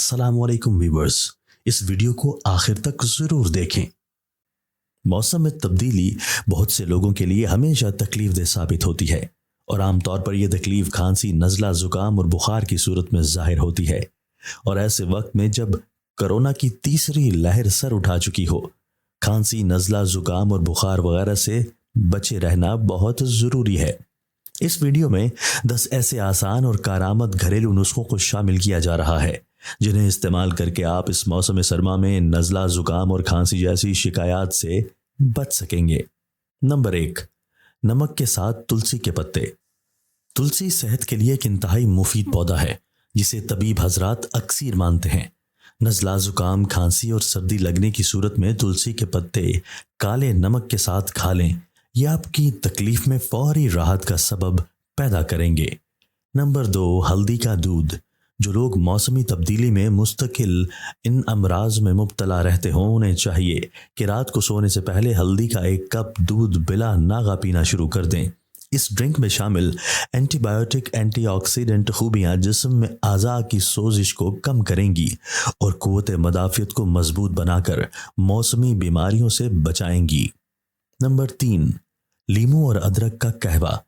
अस्सलामुअलैकुम व्यूअर्स, इस वीडियो को आखिर तक जरूर देखें। मौसम में तब्दीली बहुत से लोगों के लिए हमेशा तकलीफदेह साबित होती है और आमतौर पर यह तकलीफ खांसी, नज़ला, जुकाम और बुखार की सूरत में जाहिर होती है। और ऐसे वक्त में जब कोरोना की तीसरी लहर सर उठा चुकी हो, खांसी, नज़ला, जुकाम और बुखार वगैरह से बचे रहना बहुत ज़रूरी है। इस वीडियो में 10 ऐसे आसान और कारआमद घरेलू नुस्खों को शामिल किया जा रहा है जिन्हें इस्तेमाल करके आप इस मौसम सरमा में नज़ला, जुकाम और खांसी जैसी शिकायत से बच सकेंगे। नंबर 1, नमक के साथ तुलसी के पत्ते। तुलसी सेहत के लिए एक इंतहाई मुफीद पौधा है जिसे तबीब हजरात अक्सर मानते हैं। नज़ला, जुकाम, खांसी और सर्दी लगने की सूरत में तुलसी के पत्ते काले नमक के साथ खा लें, यह आपकी तकलीफ में फौरी राहत का सबब पैदा करेंगे। नंबर 2, हल्दी का दूध। जो लोग मौसमी तब्दीली में मुस्तकिल इन अमराज में मुब्तला रहते हों, उन्हें चाहिए कि रात को सोने से पहले हल्दी का 1 कप दूध बिला नागा पीना शुरू कर दें। इस ड्रिंक में शामिल एंटीबायोटिक, एंटीऑक्सीडेंट खूबियाँ जिस्म में आज़ा की सोजिश को कम करेंगी और क़ुव्वत मदाफ़ियत को मजबूत बनाकर मौसमी बीमारियों से बचाएंगी। नंबर 3, लीमू और अदरक का कहवा।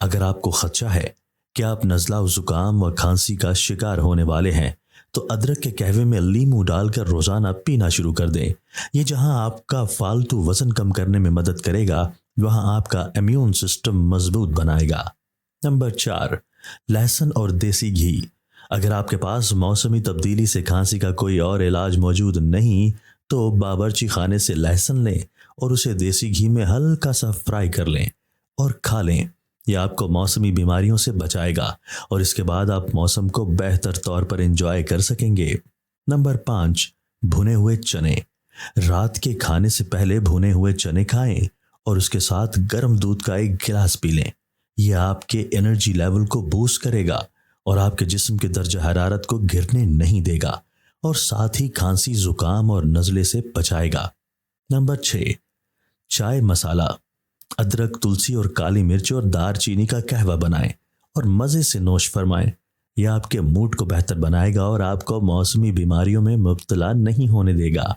अगर आपको खदशा है कि आप नज़ला, जुकाम व खांसी का शिकार होने वाले हैं तो अदरक के कहवे में लीमू डालकर रोज़ाना पीना शुरू कर दें। ये जहां आपका फालतू वज़न कम करने में मदद करेगा, वहां आपका इम्यून सिस्टम मजबूत बनाएगा। नंबर 4, लहसुन और देसी घी। अगर आपके पास मौसमी तब्दीली से खांसी का कोई और इलाज मौजूद नहीं तो बावर्ची खाने से लहसुन लें और उसे देसी घी में हल्का सा फ्राई कर लें और खा लें। यह आपको मौसमी बीमारियों से बचाएगा और इसके बाद आप मौसम को बेहतर तौर पर एंजॉय कर सकेंगे। नंबर 5, भुने हुए चने। रात के खाने से पहले भुने हुए चने खाएं और उसके साथ गर्म दूध का 1 गिलास पी लें। यह आपके एनर्जी लेवल को बूस्ट करेगा और आपके जिस्म के दर्जा हरारत को गिरने नहीं देगा और साथ ही खांसी, जुकाम और नज़ले से बचाएगा। नंबर 6, चाय मसाला। अदरक, तुलसी और काली मिर्च और दारचीनी का कहवा बनाएं और मज़े से नोश फरमाएं। यह आपके मूड को बेहतर बनाएगा और आपको मौसमी बीमारियों में मुब्तला नहीं होने देगा।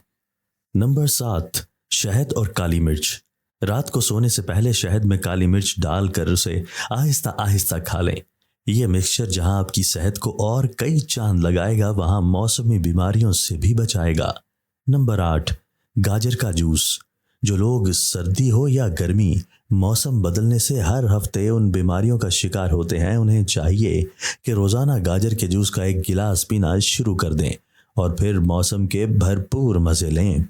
नंबर 7, शहद और काली मिर्च। रात को सोने से पहले शहद में काली मिर्च डालकर उसे आहिस्ता आहिस्ता खा लें। यह मिक्सचर जहां आपकी सेहत को और कई चांद लगाएगा, वहां मौसमी बीमारियों से भी बचाएगा। नंबर 8, गाजर का जूस। जो लोग सर्दी हो या गर्मी, मौसम बदलने से हर हफ्ते उन बीमारियों का शिकार होते हैं, उन्हें चाहिए कि रोज़ाना गाजर के जूस का 1 गिलास पीना शुरू कर दें और फिर मौसम के भरपूर मज़े लें।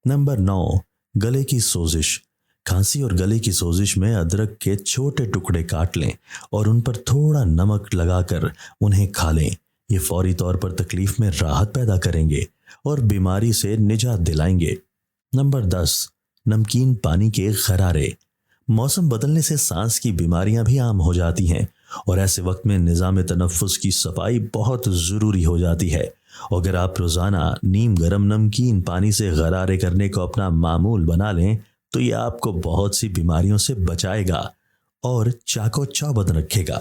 नंबर 9, गले की सोजिश। खांसी और गले की सोजिश में अदरक के छोटे टुकड़े काट लें और उन पर थोड़ा नमक लगाकर उन्हें खा लें। ये फौरी तौर पर तकलीफ में राहत पैदा करेंगे और बीमारी से निजात दिलाएंगे। नंबर 10, नमकीन पानी के गरारे। मौसम बदलने से सांस की बीमारियां भी आम हो जाती हैं और ऐसे वक्त में निज़ाम तनफ़्फ़ुस की सफाई बहुत ज़रूरी हो जाती है। अगर आप रोज़ाना नीम गर्म नमकीन पानी से गरारे करने को अपना मामूल बना लें तो यह आपको बहुत सी बीमारियों से बचाएगा और चाको चौबंद रखेगा।